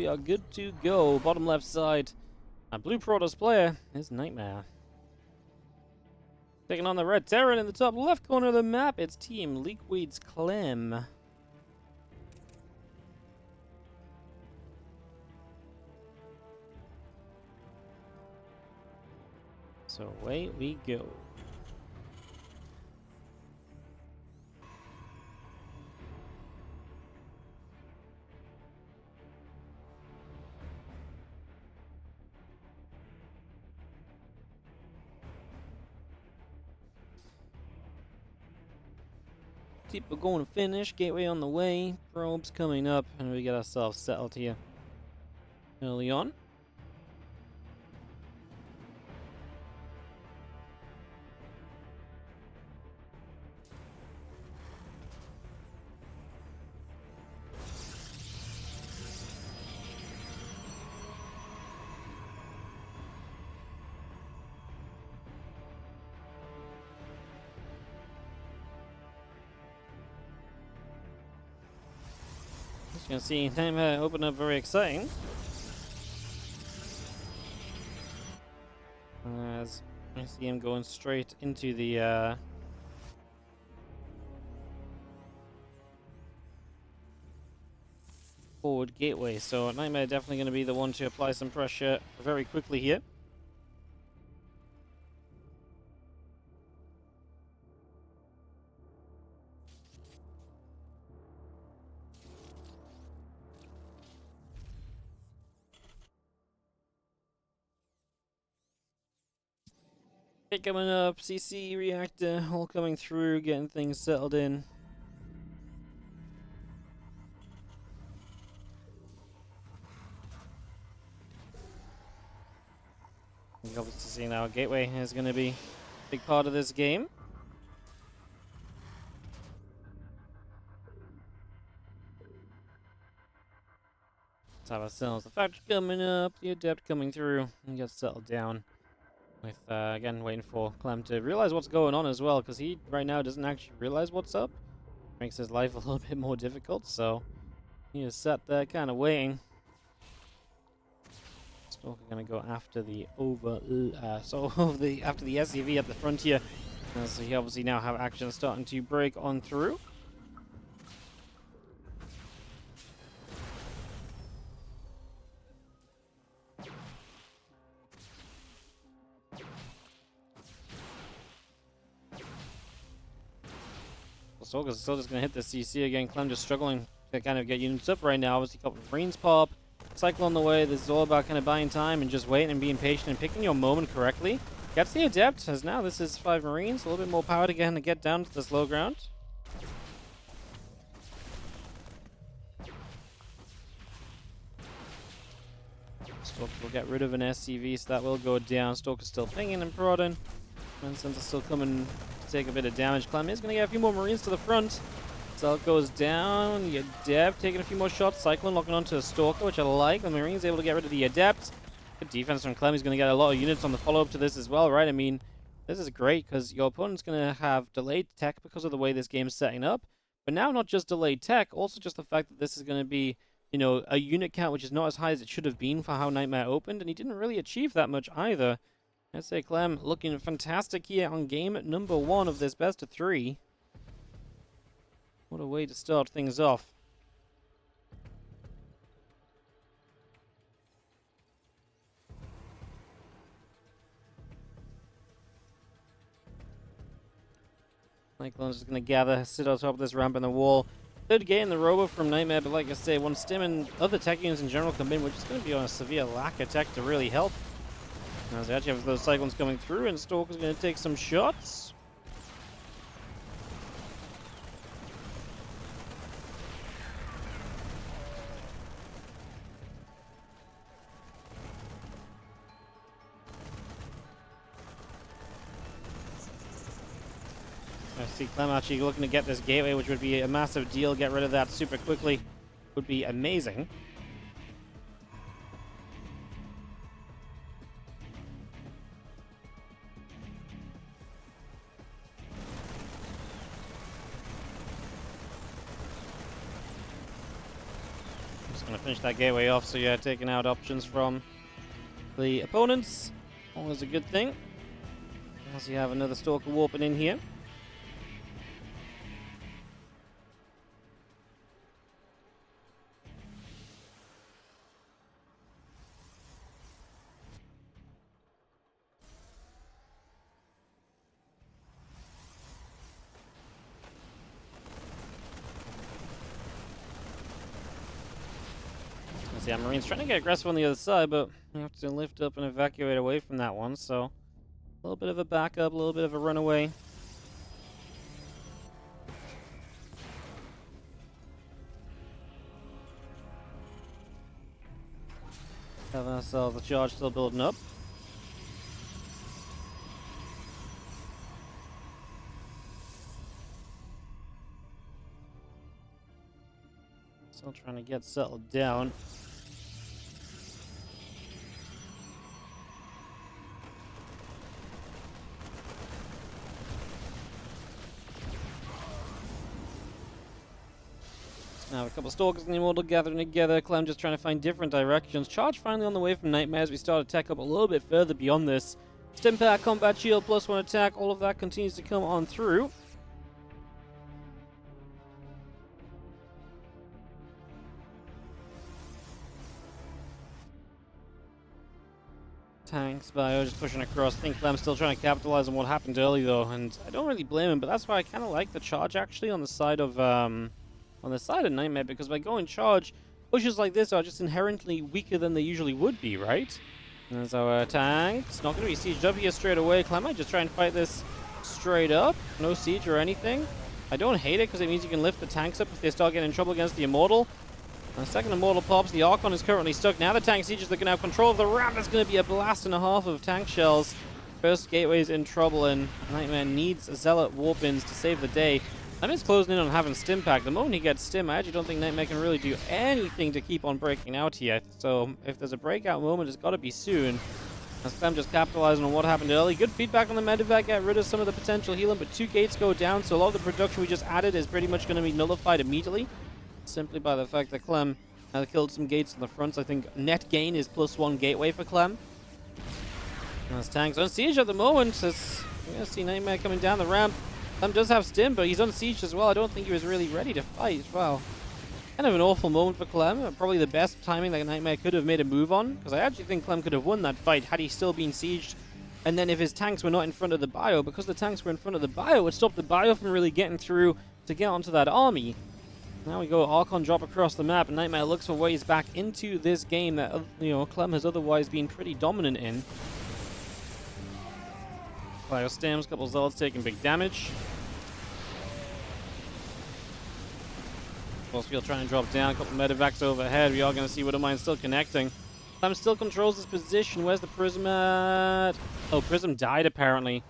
we are good to go. Bottom left side. Our blue Protoss player is NightMare. Taking on the red Terran in the top left corner of the map. It's Team Leakweed's Clem. So away we go. We're going to finish. Gateway on the way. Probes coming up, and we get ourselves settled here early on. As you can see, NightMare open up very exciting. As I see him going straight into the forward gateway. So NightMare definitely going to be the one to apply some pressure very quickly here. Coming up, CC reactor all coming through, getting things settled in. You obviously see now gateway is going to be a big part of this game. Let's have ourselves the factory coming up, the adept coming through, and get settled down. With, again, waiting for Clem to realize what's going on as well, because he, right now, doesn't actually realize what's up. Makes his life a little bit more difficult, so he is sat there kind of waiting. Stalker going to go after the after the SCV at the front here. So he obviously now have action starting to break on through. Stalker's still just going to hit the CC again. Clem just struggling to kind of get units up right now. Obviously, a couple of Marines pop. Cycle on the way. This is all about kind of buying time and just waiting and being patient and picking your moment correctly. Gets the adept, as now this is 5 Marines. A little bit more power to get down to this low ground. Stalker will get rid of an SCV, so that will go down. Stalker's still pinging and prodding. Vincent's is still coming to take a bit of damage. Clem is going to get a few more Marines to the front. So it goes down. The Adept taking a few more shots. Cyclone locking onto the Stalker, which I like. The Marine's able to get rid of the Adept. Good defense from Clem. He's going to get a lot of units on the follow-up to this as well, right? I mean, this is great because your opponent's going to have delayed tech because of the way this game's setting up. But now not just delayed tech, also just the fact that this is going to be, you know, a unit count which is not as high as it should have been for how NightMare opened. And he didn't really achieve that much either. I'd say Clem looking fantastic here on game number 1 of this best of 3. What a way to start things off. Cyclone's just going to gather, sit on top of this ramp in the wall. Third gain the robo from NightMare, but like I say, once Stim and other tech units in general come in, we're just going to be on a severe lack of tech to really help. As we actually have those Cyclones coming through, and Stalker's going to take some shots. I see Clem actually looking to get this gateway, which would be a massive deal. Get rid of that super quickly. Would be amazing. Gonna finish that gateway off, so yeah, taking out options from the opponents. Always a good thing. As you have another Stalker warping in here. So yeah, Marine's trying to get aggressive on the other side, but we have to lift up and evacuate away from that one, so a little bit of a backup, a little bit of a runaway. Have ourselves the charge still building up. Still trying to get settled down. Now a couple of Stalkers in the Immortal gathering together. Clem just trying to find different directions. Charge finally on the way from NightMare as we start to tech up a little bit further beyond this. Stimpak, Combat Shield, +1 attack. All of that continues to come on through. Tanks, Bio just pushing across. I think Clem's still trying to capitalize on what happened early though, and I don't really blame him, but that's why I kind of like the charge actually on the side of NightMare, because by going charge, pushes like this are just inherently weaker than they usually would be, right? And there's our tank. It's not going to be sieged up here straight away. Clem might just try and fight this straight up. No siege or anything. I don't hate it because it means you can lift the tanks up if they start getting in trouble against the Immortal. And the second Immortal pops, the Archon is currently stuck. Now the tank sieges are going to have control of the ramp. That's going to be a blast and a half of tank shells. First Gateway's in trouble, and NightMare needs Zealot warp-ins to save the day. Nightmare's closing in on having Stimpak. The moment he gets Stim, I actually don't think NightMare can really do anything to keep on breaking out here. So if there's a breakout moment, it's got to be soon. As Clem just capitalizing on what happened early. Good feedback on the medevac, get rid of some of the potential healing, but 2 gates go down, so a lot of the production we just added is pretty much going to be nullified immediately. Simply by the fact that Clem killed some gates on the fronts. I think net gain is +1 gateway for Clem. As tanks on siege at the moment. As we're going to see NightMare coming down the ramp. Clem does have Stim, but he's on siege as well. I don't think he was really ready to fight. Wow. Kind of an awful moment for Clem. Probably the best timing that NightMare could have made a move on, because I actually think Clem could have won that fight had he still been sieged. And then if his tanks were not in front of the bio, because the tanks were in front of the bio, it would stop the bio from really getting through to get onto that army. Now we go Archon drop across the map, and NightMare looks for ways back into this game that, Clem has otherwise been pretty dominant in. Bio stems, couple Zealots taking big damage. Forcefield trying to drop down, a couple medevacs overhead. We are going to see Widowmine still connecting. Clem still controls this position. Where's the Prism at? Oh, Prism died apparently.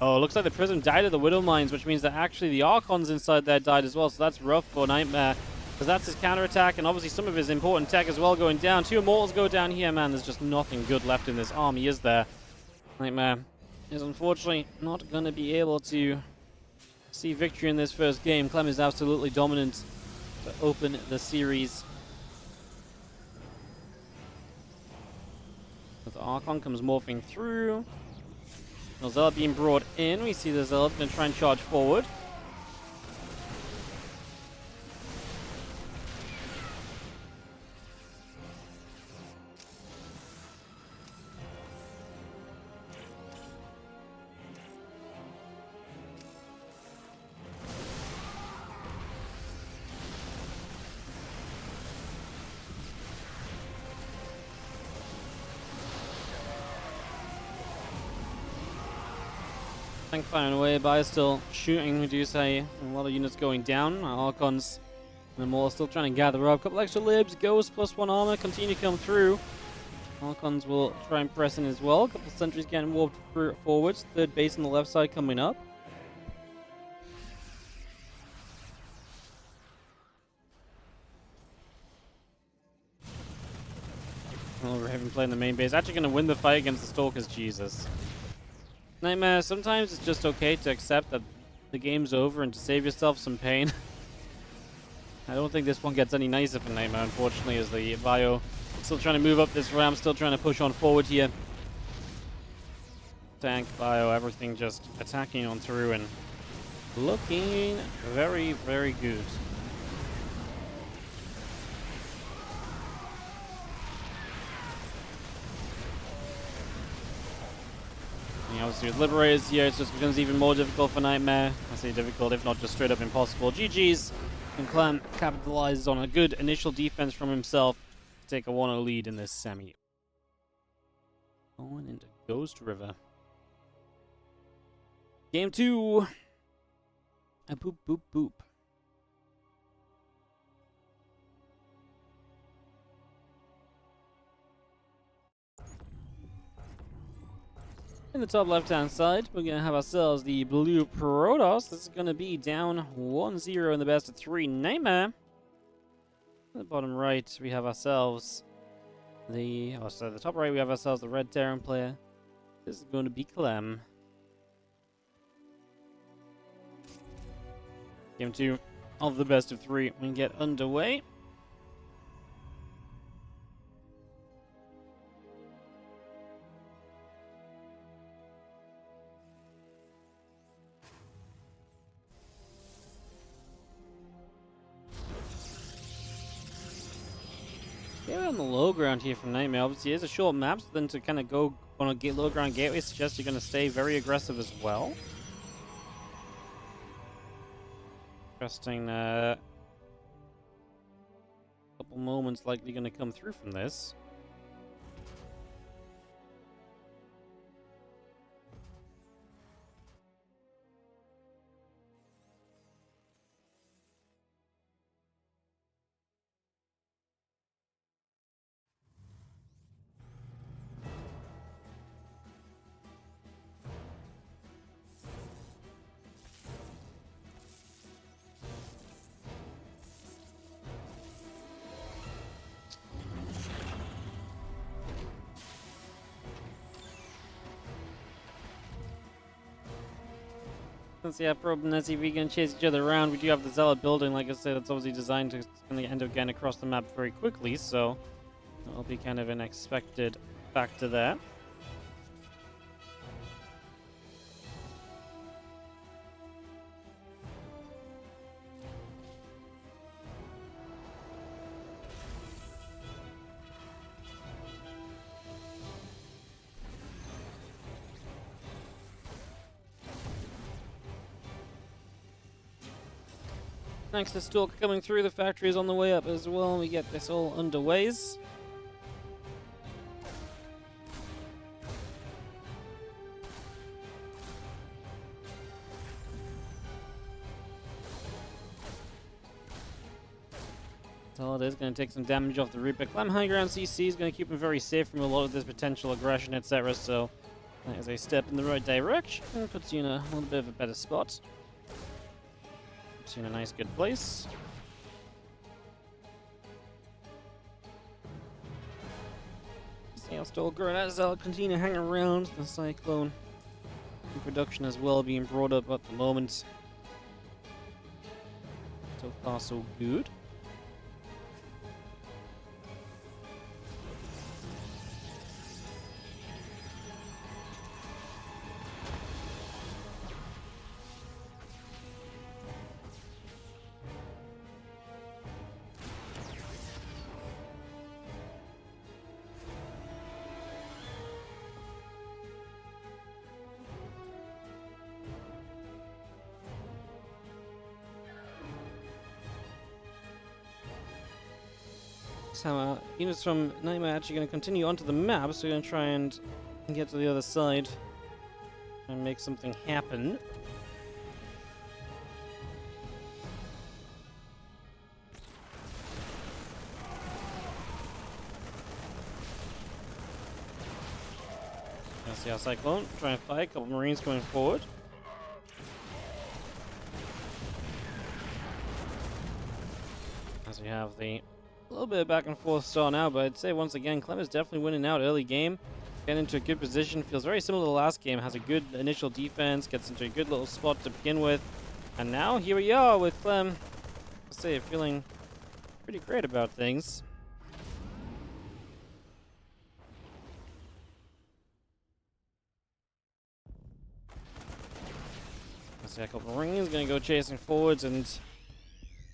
Oh, it looks like the Prism died at the Widowmines, which means that actually the Archons inside there died as well, so that's rough for NightMare. Because that's his counterattack, and obviously some of his important tech as well going down. 2 Immortals go down here, man. There's just nothing good left in this army, is there? NightMare is unfortunately not going to be able to see victory in this first game. Clem is absolutely dominant to open the series. But the Archon comes morphing through. The Zealot being brought in. We see the Zealot going to try and charge forward. Tank firing away, Bio still shooting. We do say a lot of units going down. Archons and more still trying to gather up. Couple extra libs, Ghost +1 armor, continue to come through. Archons will try and press in as well. Couple sentries getting warped forwards. Third base on the left side coming up. Oh, we're having playing the main base. Actually going to win the fight against the Stalkers, Jesus. NightMare, sometimes it's just okay to accept that the game's over and to save yourself some pain. I don't think this one gets any nicer for NightMare, unfortunately, as the Bio still trying to move up this ramp, still trying to push on forward here. Tank, Bio, everything just attacking on through and looking very, very good. And obviously with Liberators here, it just becomes even more difficult for NightMare. I say difficult, if not just straight up impossible. GG's. And Clem capitalizes on a good initial defense from himself to take a 1-0 lead in this semi. Going into Ghost River. Game 2. A boop, boop, boop. In the top left-hand side, we're going to have ourselves the blue Protoss. This is going to be down 1-0 in the best of 3 NightMare. In the bottom right, we have ourselves the top right, we have ourselves the red Terran player. This is going to be Clem. Game 2 of the best of 3. We can get underway. Maybe on the low ground here from NightMare. Obviously, it is a short map, so then to kind of go on a low ground gateway suggests you're going to stay very aggressive as well. Interesting. Couple moments likely going to come through from this. Since yeah, Probe and SCV can chase each other around, we do have the Zealot building. Like I said, it's obviously designed to end up getting across the map very quickly, so that'll be kind of an expected factor there. Thanks to Stalk coming through, the factory is on the way up as well. We get this all underways. So it is going to take some damage off the Reaper. Clem high ground CC is going to keep him very safe from a lot of this potential aggression, etc. So that is a step in the right direction. Puts you in a little bit of a better spot. In a nice, good place. See how still growing as I'll continue to hang around. The Cyclone in production as well being brought up at the moment. So far, so good. Units from NightMare actually going to continue onto the map, so we're going to try and get to the other side and make something happen. See our Cyclone trying to fight, a couple Marines going forward. As we have the little bit of back and forth start now, but I'd say once again, Clem is definitely winning out early game. Getting into a good position, feels very similar to the last game, has a good initial defense, gets into a good little spot to begin with. And now here we are with Clem to say, feeling pretty great about things. Let's see, a couple of Marines going to go chasing forwards and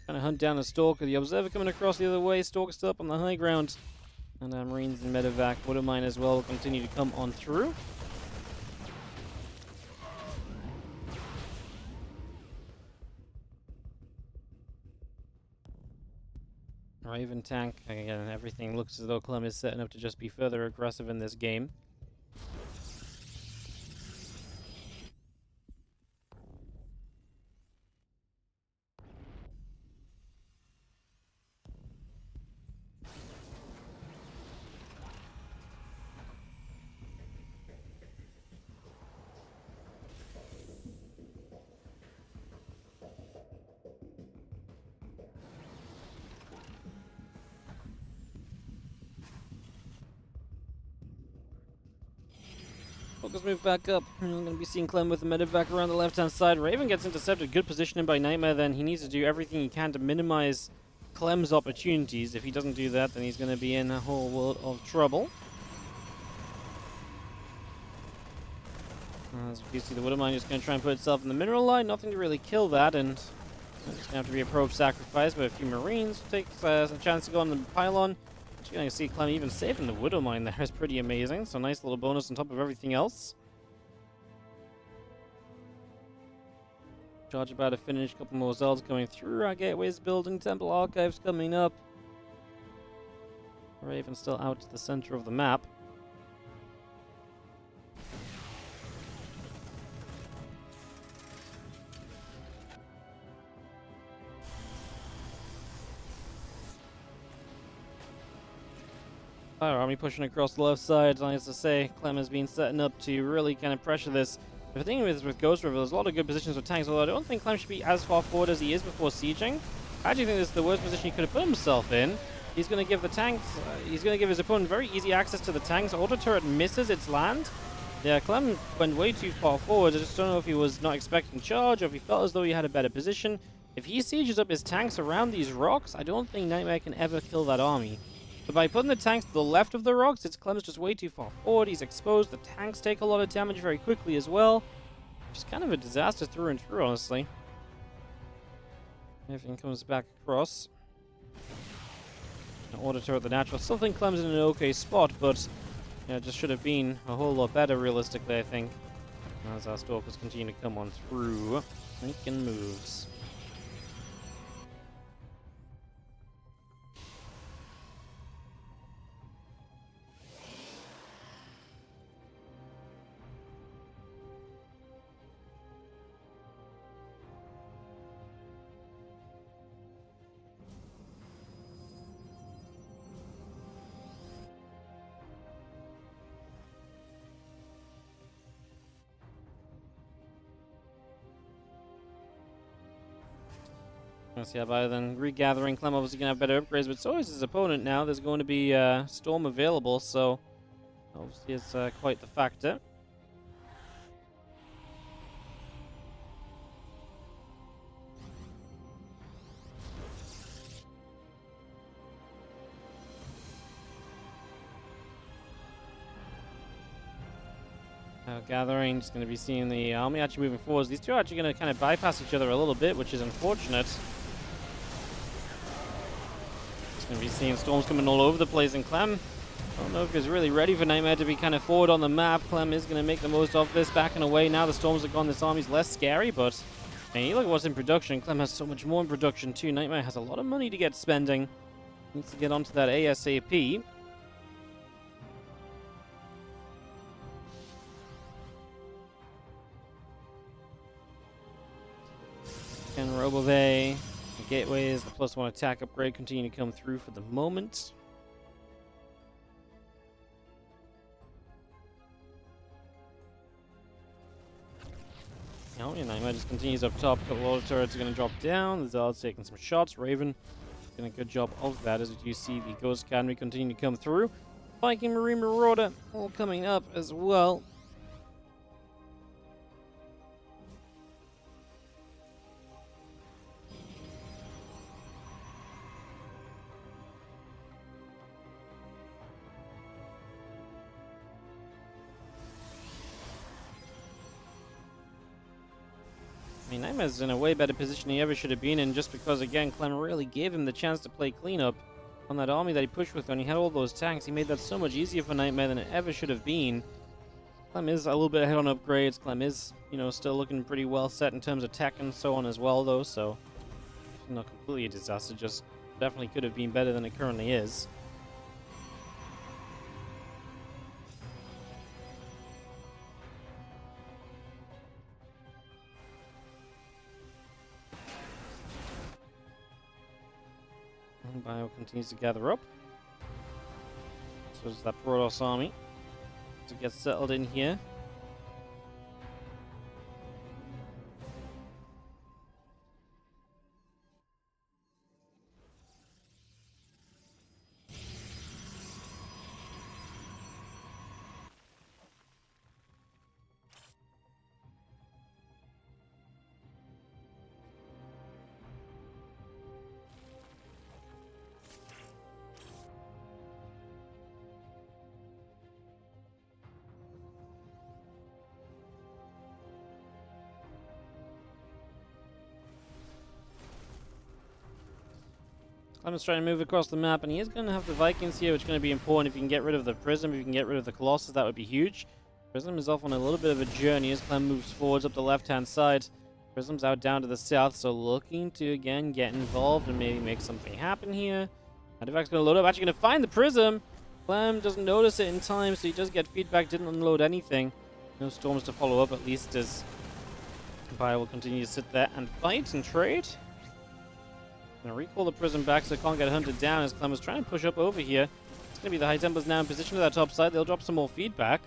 trying to hunt down a Stalker. The Observer coming across the other way. Stalker still up on the high ground. And Marines and Medevac, Woodermine as well, will continue to come on through. Raven tank, again, everything looks as though Clem is setting up to just be further aggressive in this game. Focus move back up. We're going to be seeing Clem with the medevac around the left-hand side. Raven gets intercepted. Good positioning by NightMare then. He needs to do everything he can to minimize Clem's opportunities. If he doesn't do that, then he's going to be in a whole world of trouble. As you see, the Woodermine is going to try and put itself in the mineral line. Nothing to really kill that, and it's going to have to be a probe sacrifice, but a few Marines takes some chance to go on the pylon. You're going to see Clem even saving the Widowmine there is pretty amazing. So nice little bonus on top of everything else. Charge about to finish. Couple more Zelds coming through. Our gateways building. Temple Archives coming up. Raven still out to the center of the map. Fire Army pushing across the left side. Nice to say, Clem has been setting up to really kind of pressure this. The thing with Ghost River, there's a lot of good positions with tanks, although I don't think Clem should be as far forward as he is before sieging. I actually think this is the worst position he could have put himself in. He's going to give the tanks, he's going to give his opponent very easy access to the tanks. Auto turret misses its land. Yeah, Clem went way too far forward. I just don't know if he was not expecting charge or if he felt as though he had a better position. If he sieges up his tanks around these rocks, I don't think NightMare can ever kill that army. But by putting the tanks to the left of the rocks, Clem's just way too far forward. He's exposed. The tanks take a lot of damage very quickly as well. Just kind of a disaster through and through, honestly. Everything comes back across. Auto turret the natural. Still think Clem's in an okay spot, but yeah, just should have been a whole lot better realistically, I think. As our Stalkers continue to come on through, making moves. Let's see how about then regathering. Clem obviously going to have better upgrades, but so is his opponent now. There's going to be Storm available, so obviously it's quite the factor. Gathering, just going to be seeing the army actually moving forwards. These two are actually going to kind of bypass each other a little bit, which is unfortunate. Just going to be seeing storms coming all over the place, and Clem, I don't know if he's really ready for NightMare to be kind of forward on the map. Clem is going to make the most of this, backing away. Now the storms are gone, this army's less scary, but hey, you look at what's in production. Clem has so much more in production too. NightMare has a lot of money to get spending. Needs to get onto that ASAP. And Robobay, the gateways, the +1 attack upgrade continue to come through for the moment. Oh, yeah, NightMare just continues up top. A couple auto turrets are going to drop down. The Zard's taking some shots. Raven doing a good job of that, as you see the Ghost Academy continue to come through. Viking Marine Marauder all coming up as well. mean, NightMare's in a way better position than he ever should have been in, just because, again, Clem really gave him the chance to play cleanup on that army that he pushed with when he had all those tanks. He made that so much easier for NightMare than it ever should have been. Clem is a little bit ahead on upgrades. Clem is, still looking pretty well set in terms of tech and so on as well, though, so not completely a disaster, just definitely could have been better than it currently is. And Bio continues to gather up. So does that Protoss army to get settled in here. Clem's trying to move across the map, and he is going to have the Vikings here, which is going to be important. If you can get rid of the Prism, if you can get rid of the Colossus, that would be huge. Prism is off on a little bit of a journey as Clem moves forwards up the left-hand side. Prism's out down to the south, so looking to, again, get involved and maybe make something happen here. Artifact's going to load up, actually going to find the Prism. Clem doesn't notice it in time, so he does get feedback, didn't unload anything. No storms to follow up, at least, as Empire will continue to sit there and fight and trade. Gonna recall the Prism back so it can't get hunted down as Clem was trying to push up over here. It's gonna be the High Templars now in position to that top side. They'll drop some more feedback.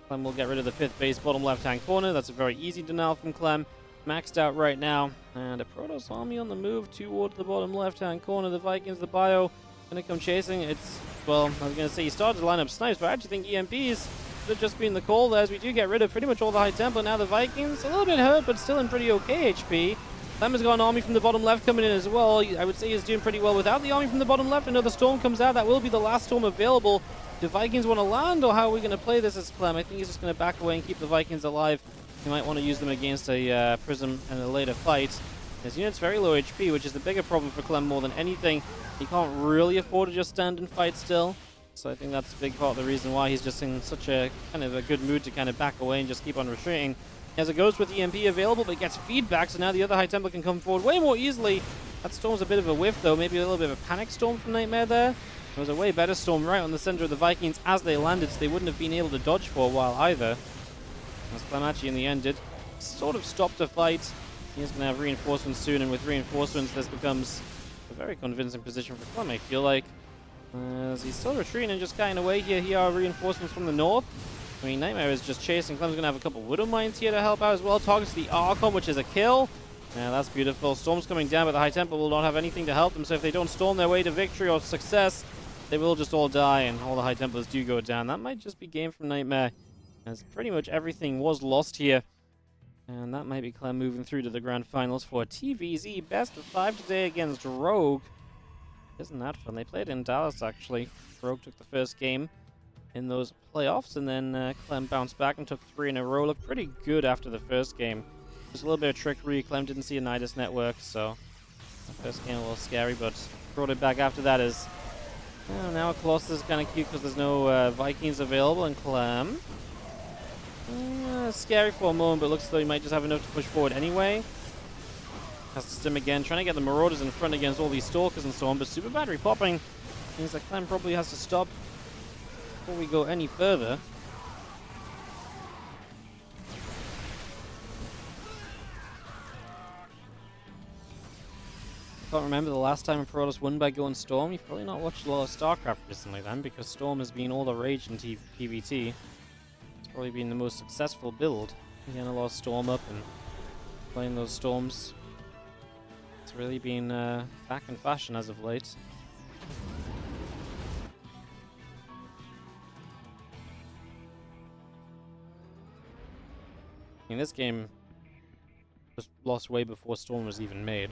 Clem will get rid of the 5th base bottom left-hand corner. That's a very easy denial from Clem. Maxed out right now. And a Protoss army on the move toward the bottom left-hand corner. The Vikings, the Bio, gonna come chasing. It's, well, I was gonna say he started to line up snipes, but I actually think EMPs could have just been the call there, as we do get rid of pretty much all the High Templar. Now the Vikings, a little bit hurt, but still in pretty okay HP. Clem has got an army from the bottom left coming in as well. I would say he's doing pretty well without the army from the bottom left. Another storm comes out. That will be the last storm available. Do Vikings want to land, or how are we going to play this as Clem? I think he's just going to back away and keep the Vikings alive. He might want to use them against a Prism in a later fight. His unit's very low HP, which is the bigger problem for Clem more than anything. He can't really afford to just stand and fight still. So I think that's a big part of the reason why he's just in such a kind of a good mood to kind of back away and just keep on retreating. As it goes with EMP available, but it gets feedback, so now the other High Templar can come forward way more easily. That storm's a bit of a whiff, though. Maybe a little bit of a panic storm from NightMare there. There was a way better storm right on the center of the Vikings as they landed, so they wouldn't have been able to dodge for a while either. As Clem actually in the end did sort of stop the fight. He's going to have reinforcements soon, and with reinforcements, this becomes a very convincing position for Clem, I feel like. As he's still retreating and just kind of away here. Here are reinforcements from the north. I mean, NightMare is just chasing. Clem's going to have a couple Widow Mines here to help out as well. Targets the Archon, which is a kill. Yeah, that's beautiful. Storm's coming down, but the High Templar will not have anything to help them. So if they don't storm their way to victory or success, they will just all die, and all the High Templars do go down. That might just be game from NightMare, as pretty much everything was lost here. And that might be Clem moving through to the grand finals for TVZ. Best of 5 today against Rogue. Isn't that fun? They played in Dallas, actually. Rogue took the first game in those playoffs, and then Clem bounced back and took 3 in a row. Looked pretty good after the first game. Just a little bit of trickery. Clem didn't see a Nidus network, so the first game a little scary, but brought it back after that. Is now a Colossus is kind of cute because there's no Vikings available, and Clem scary for a moment, but looks as though he might just have enough to push forward anyway. Has to stim again, trying to get the Marauders in front against all these Stalkers and so on, but Super Battery popping means that Clem probably has to stop before we go any further. I can't remember the last time a Protoss won by going Storm. You've probably not watched a lot of StarCraft recently then, because Storm has been all the rage in PvT. It's probably been the most successful build. Getting a lot of Storm up and playing those Storms. It's really been back in fashion as of late. I mean, this game was lost way before Storm was even made.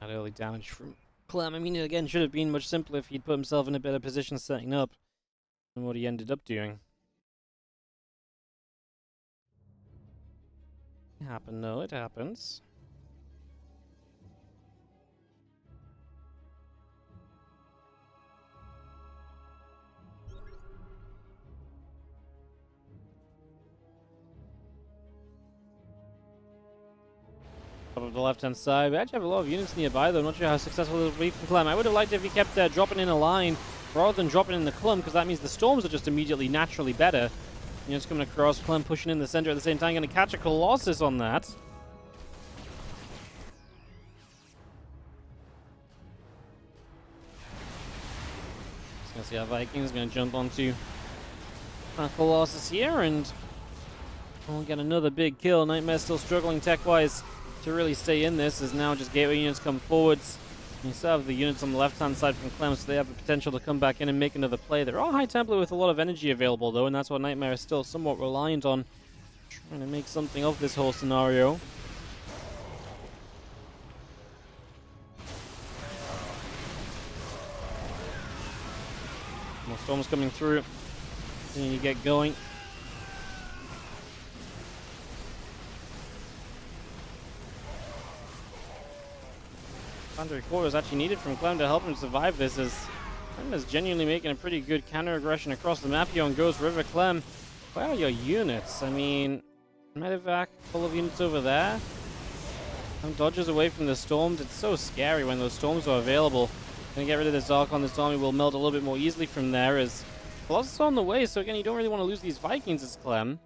That early damage from Clem. I mean, it again should have been much simpler if he'd put himself in a better position setting up than what he ended up doing. It happened, though. It happens. Top of the left-hand side. We actually have a lot of units nearby, though. Not sure how successful this will be from Clem. I would have liked it if he kept dropping in a line rather than dropping in the clump, because that means the storms are just immediately naturally better. Units coming across, Clem pushing in the center at the same time. Going to catch a Colossus on that. Gonna see how Vikings gonna jump onto Colossus here, and we'll get another big kill. NightMare still struggling tech-wise to really stay in this, as now just gateway units come forwards. You still have the units on the left-hand side from Clem, so they have the potential to come back in and make another play. They're all high Templar with a lot of energy available, though, and that's what NightMare is still somewhat reliant on, trying to make something of this whole scenario. More storms coming through. Then you get going. Boundary core is actually needed from Clem to help him survive this, as Clem is genuinely making a pretty good counter-aggression across the map here on Ghost River. Clem, where are your units? I mean, medevac full of units over there. Clem dodges away from the storms. It's so scary when those storms are available. Gonna get rid of this Archon. This army will melt a little bit more easily from there, as Colossus on the way, so again, you don't really want to lose these Vikings as Clem.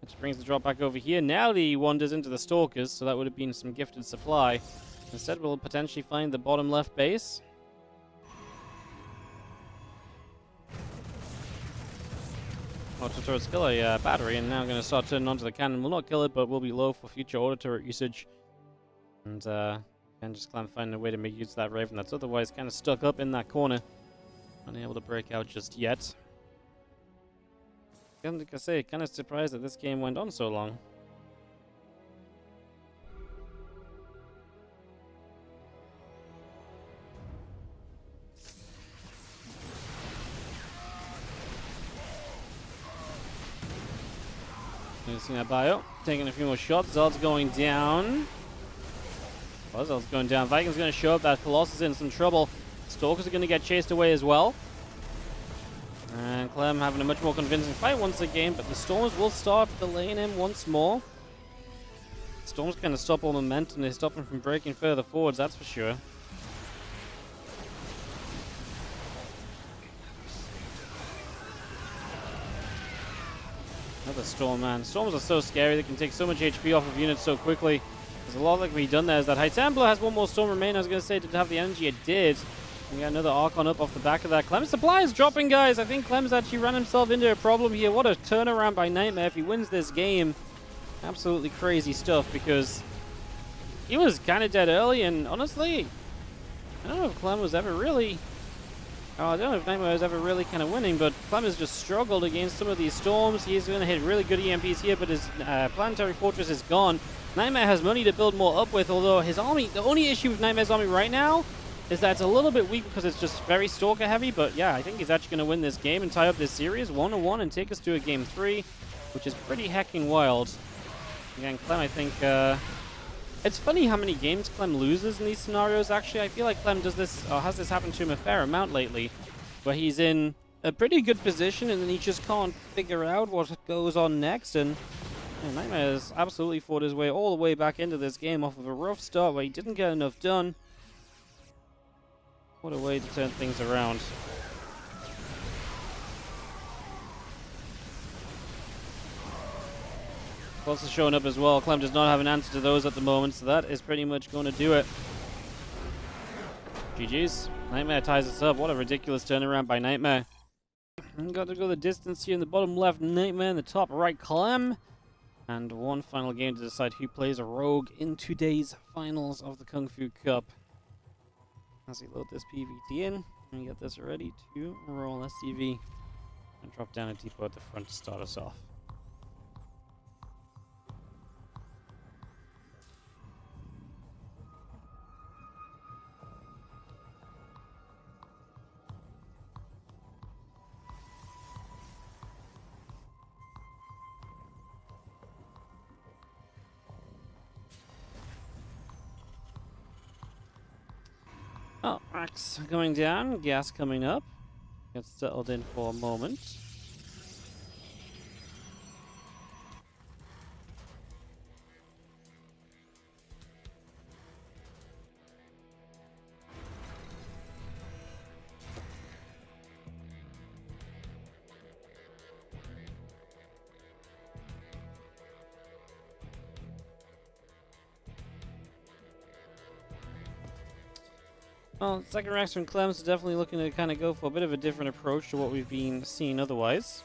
Which brings the drop back over here. Now he wanders into the Stalkers, so that would have been some gifted supply. Instead, we'll potentially find the bottom left base. Auto turret's still a battery, and now going to start turning onto the cannon. Will not kill it, but will be low for future auto turret usage. And again, just Clem finding a way to make use of that Raven that's otherwise kind of stuck up in that corner. Unable to break out just yet. Like I say, kind of surprised that this game went on so long. You've seen that bio. Taking a few more shots. Zeld's going down. Well, Zeld's going down. Vikings going to show up. That Colossus in some trouble. Stalkers are going to get chased away as well. And Clem having a much more convincing fight once again, but the Storms will start delaying him once more. Storms kind of stop all momentum. They stop him from breaking further forwards, that's for sure. Another Storm, man. Storms are so scary. They can take so much HP off of units so quickly. There's a lot that can be done there. Is that High Templar has one more Storm remaining. I was going to say, did it have the energy? It did. We got another Archon up off the back of that. Clem's supply is dropping, guys. I think Clem's actually ran himself into a problem here. What a turnaround by NightMare if he wins this game. Absolutely crazy stuff, because he was kind of dead early, and honestly, I don't know if Clem was ever really... I don't know if NightMare was ever really kind of winning, but Clem has just struggled against some of these storms. He's going to hit really good EMPs here, but his planetary fortress is gone. NightMare has money to build more up with, although his army... The only issue with NightMare's army right now is that it's a little bit weak because it's just very Stalker heavy, but yeah, I think he's actually going to win this game and tie up this series 1-1 and take us to a game 3, which is pretty hecking wild. Again, Clem, I think, it's funny how many games Clem loses in these scenarios, actually. I feel like Clem does this, or has this happened to him a fair amount lately, where he's in a pretty good position and then he just can't figure out what goes on next, and yeah, NightMare has absolutely fought his way all the way back into this game off of a rough start where he didn't get enough done. What a way to turn things around. Also showing up as well. Clem does not have an answer to those at the moment, so that is pretty much going to do it. GG's. NightMare ties us up. What a ridiculous turnaround by NightMare. Got to go the distance here in the bottom left. NightMare in the top right. Clem. And one final game to decide who plays a rogue in today's finals of the Kung Fu Cup. As we load this PVT in, and get this ready to roll STV. And drop down a depot at the front to start us off. Oh, racks going down, gas coming up. Gets settled in for a moment. Well, second racks from Clem's definitely looking to kind of go for a bit of a different approach to what we've been seeing otherwise.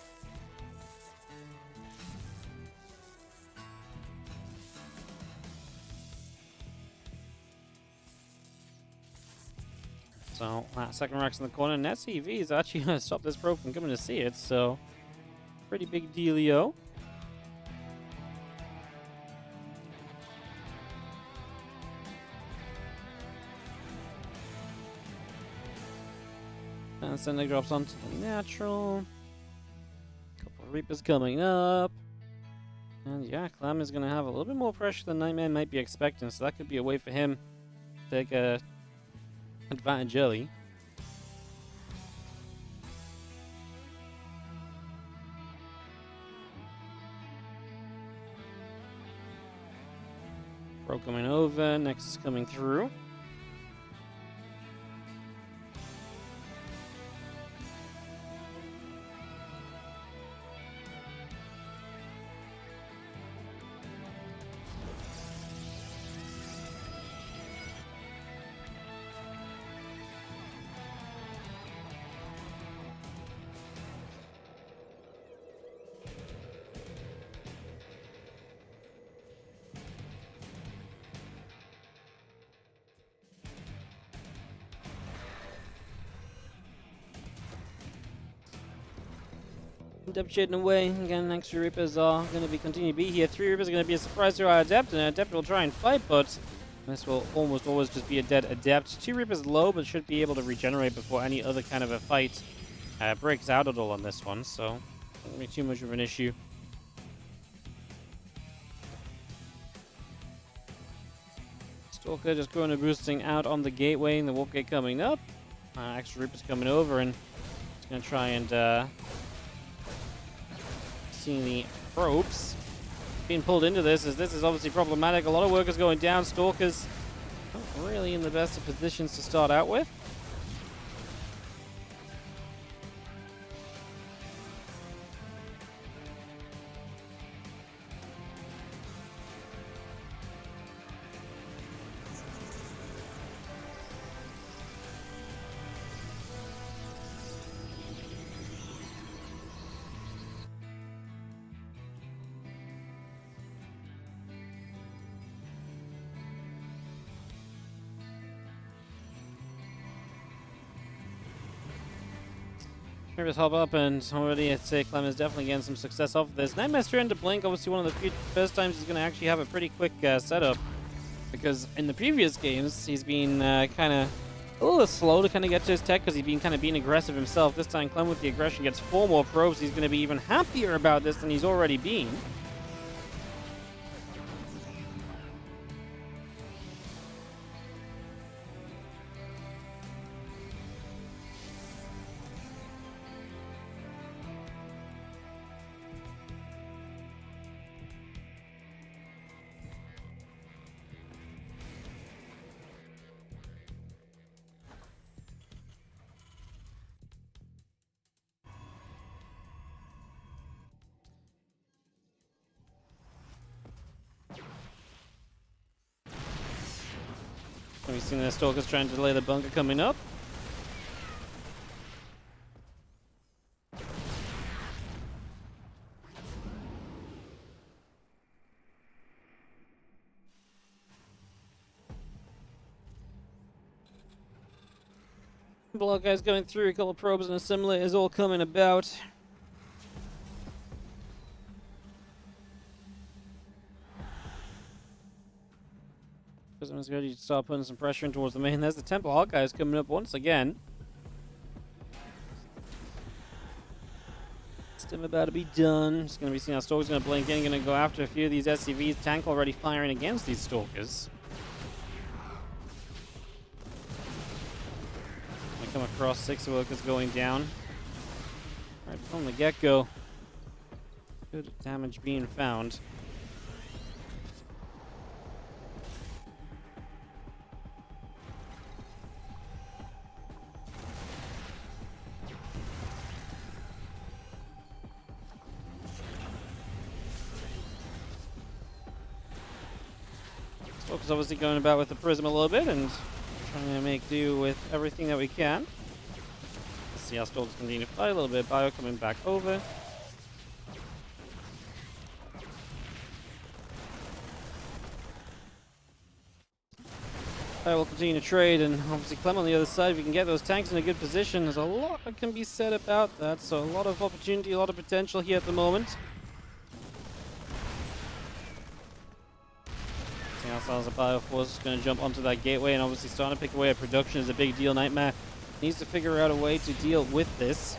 So, second rack's in the corner. NetTV is actually going to stop this pro from coming to see it, so pretty big dealio. And Sender drops onto the natural. Couple of Reapers coming up. And yeah, Clem is going to have a little bit more pressure than NightMare might be expecting, so that could be a way for him to take a advantage early. Pro coming over, Nexus coming through. Adept shading away. Again, extra Reapers are going to continue to be here. 3 Reapers are going to be a surprise to our Adept, and Adept will try and fight, but this will almost always just be a dead Adept. 2 Reapers low, but should be able to regenerate before any other kind of a fight breaks out at all on this one, so not going to be too much of an issue. Stalker just going and boosting out on the gateway, and the Warp Gate coming up. Extra Reapers coming over, and it's going to try and seeing the probes being pulled into this, as this is obviously problematic. A lot of workers going down. Stalkers not really in the best of positions to start out with. Reapers hop up, and already I'd say Clem is definitely getting some success off of this. NightMare's trying to blink, obviously one of the first times he's going to actually have a pretty quick setup, because in the previous games he's been kind of a little slow to kind of get to his tech, because he's been kind of being aggressive himself. This time Clem with the aggression gets 4 more probes. He's going to be even happier about this than he's already been. We've seen the Stalkers trying to delay the bunker coming up. Block guys going through, a couple of probes and a simulator is all coming about. Prism's ready to start putting some pressure in towards the main. There's the Temple Hawkeyes coming up once again. Still about to be done. Just going to be seeing how Stalker's going to blink in. Going to go after a few of these SCVs. Tank already firing against these Stalkers. come across. 6 workers going down. Right from the get-go. Good damage being found. Stalker's obviously going about with the prism a little bit and trying to make do with everything that we can. Let's see how Stalker's continue to fight a little bit. Bio coming back over. Bio will continue to trade, and obviously Clem on the other side. If we can get those tanks in a good position, there's a lot that can be said about that. So a lot of opportunity, a lot of potential here at the moment. Ourselves a Bioforce is going to jump onto that gateway and obviously starting to pick away at production is a big deal. NightMare needs to figure out a way to deal with this.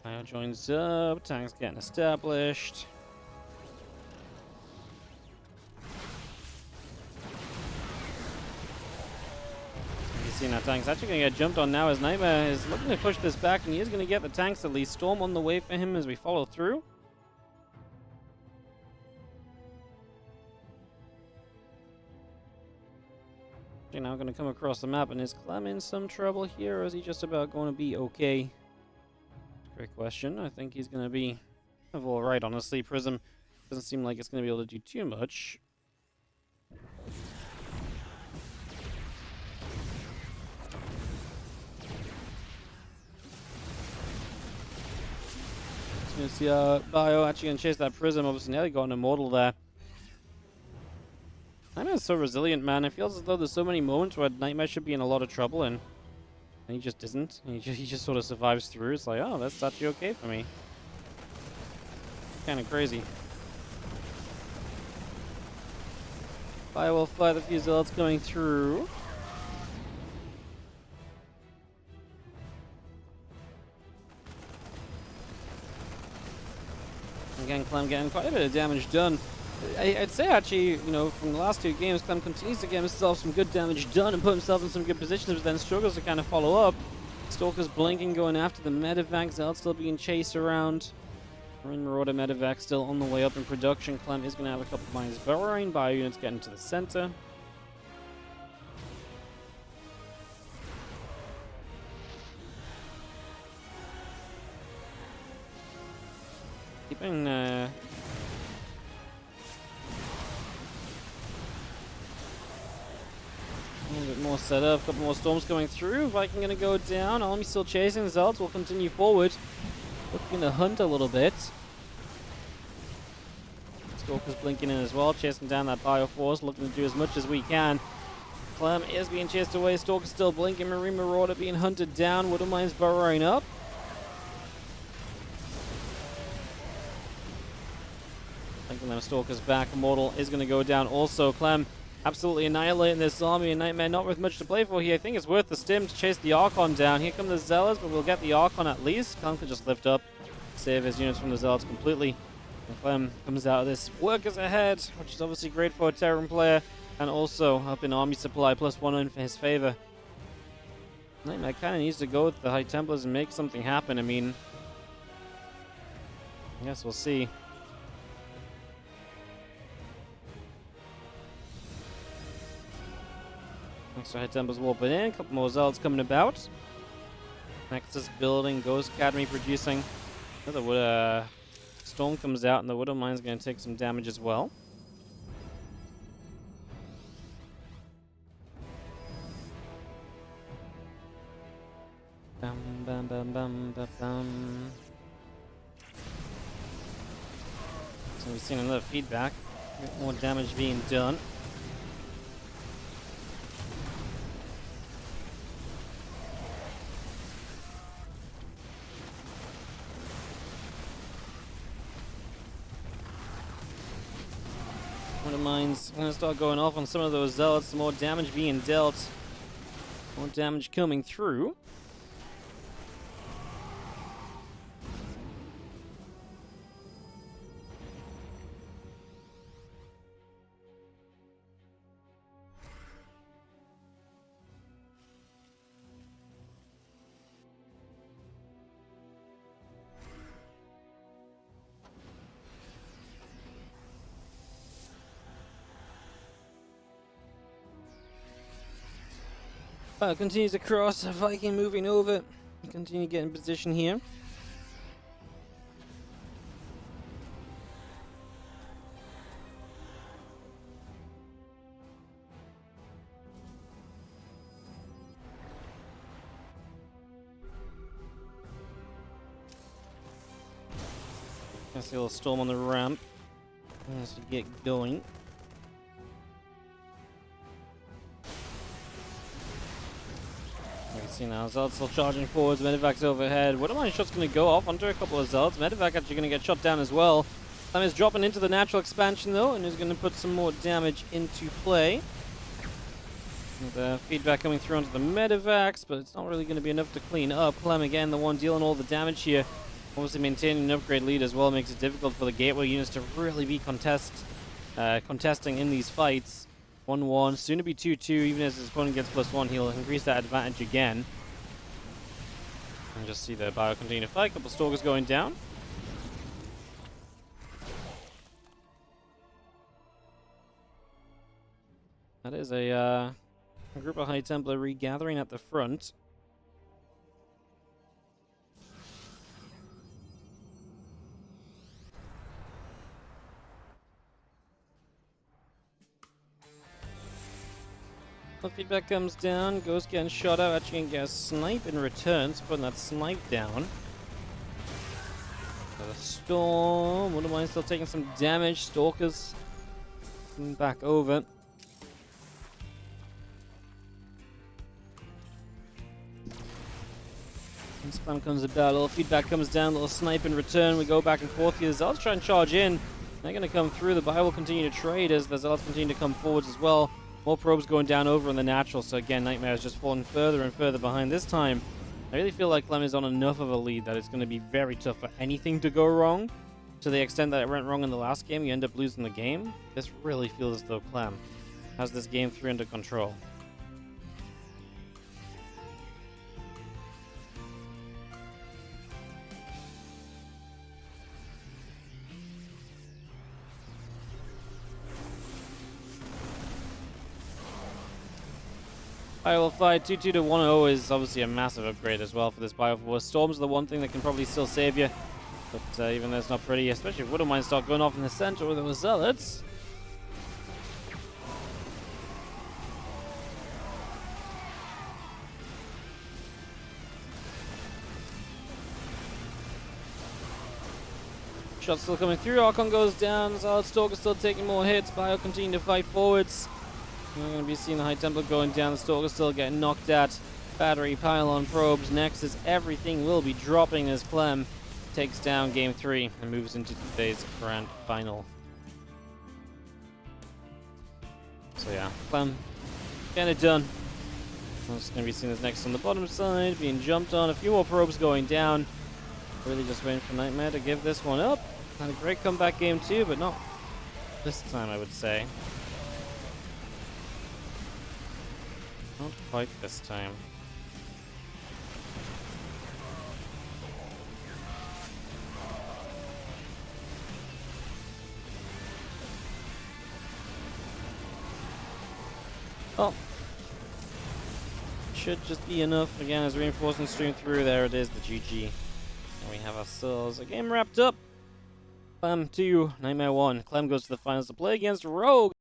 Bio joins up, tanks getting established. Seeing that tank's actually going to get jumped on now as NightMare is looking to push this back, and he is going to get the tanks at least. Storm on the way for him as we follow through. Actually now going to come across the map, and is Clem in some trouble here, or is he just about going to be okay? Great question. I think he's going to be kind of alright, honestly. Prism doesn't seem like it's going to be able to do too much. Gonna see Bio actually gonna chase that prism. Obviously now they got an immortal there. Nightmare's so resilient, man. It feels as though there's so many moments where Nightmare should be in a lot of trouble and he just isn't. He just sort of survives through. It's like, oh, that's actually okay for me. Kind of crazy. Bio will fight the few zealots coming through. Again, Clem getting quite a bit of damage done. I'd say actually, you know, from the last 2 games, Clem continues to get himself some good damage done and put himself in some good positions, but then struggles to kind of follow up. Stalker's blinking, going after the medevac. Zealot still being chased around. Marine Marauder medevac still on the way up in production. Clem is going to have a couple of mines burrowing. Bio units getting to the center. Keeping a little bit more set up, a couple more storms coming through. Viking going to go down. Army still chasing. The Zealots will continue forward. Looking to hunt a little bit. Stalker's blinking in as well, chasing down that Bioforce, looking to do as much as we can. Clem is being chased away. Stalker's still blinking. Marine Marauder being hunted down. Woodland Mines burrowing up. Thinking that Stalker's back. Immortal is going to go down also. Clem absolutely annihilating this army, and Nightmare not with much to play for here. I think it's worth the stim to chase the Archon down. Here come the Zealots, but we'll get the Archon at least. Clem can just lift up, save his units from the Zealots completely. And Clem comes out of this workers ahead, which is obviously great for a Terran player, and also up in army supply, +1 in for his favor. Nightmare kind of needs to go with the High Templars and make something happen. I mean, I guess we'll see. Extra High Templars warping in, a couple more Zealots coming about. Nexus building, Ghost Academy producing. Another Storm comes out, and the Widow Mine's going to take some damage as well. Bam, bam, bam, bam, bam, bam. So we've seen another feedback. A bit more damage being done. Mines going to start going off on some of those Zealots. Some more damage being dealt. More damage coming through. Continues across. Viking moving over. Continue getting in position here. I see a little storm on the ramp as we get going. We see now Zealot's still charging forwards. Medevac's overhead. What am I shot's going to go off onto a couple of Zealots? Medevac actually going to get shot down as well. Clem is dropping into the natural expansion though, and is going to put some more damage into play. The feedback coming through onto the Medevacs, but it's not really going to be enough to clean up. Clem again, the one dealing all the damage here. Obviously maintaining an upgrade lead as well makes it difficult for the gateway units to really be contesting in these fights. 1-1, soon to be 2-2. Even as his opponent gets +1, he'll increase that advantage again. And just see the Bio continue to fight. Couple Stalkers going down. That is a group of High Templar regathering at the front. The feedback comes down, Ghost getting shot out, actually going to get a snipe in return, so putting that snipe down. The storm, Wonder Mine still taking some damage, Stalkers coming back over. And spam comes about, a little feedback comes down, a little snipe in return, we go back and forth here. Zealots try and charge in, they're going to come through, the Bio will continue to trade as the Zealots continue to come forwards as well. More probes going down over in the natural, so again, NightMare is just falling further and further behind. This time, I really feel like Clem is on enough of a lead that it's going to be very tough for anything to go wrong. To the extent that it went wrong in the last game, you end up losing the game. This really feels as though Clem has this game 3 under control. Bio fight 2-2 to 1-0 is obviously a massive upgrade as well for this Bio Force. Storm's the one thing that can probably still save you, but even though it's not pretty, especially if Widowmines start going off in the center with those Zealots. Shots still coming through, Archon goes down, Zealot Stalker still taking more hits, Bio continue to fight forwards. We're going to be seeing the High Templar going down, the Stalker still getting knocked at. Battery, pylon, probes, Nexus, everything will be dropping as Clem takes down Game 3 and moves into today's grand final. So yeah, Clem getting it done. We're just going to be seeing this next on the bottom side, being jumped on, a few more probes going down. Really just waiting for NightMare to give this one up. Had a great comeback game too, but not this time, I would say. Not quite this time. Oh. Should just be enough. Again, as reinforcements stream through, there it is, the GG. And we have ourselves a game wrapped up. Clem 2, NightMare 1. Clem goes to the finals to play against Rogue.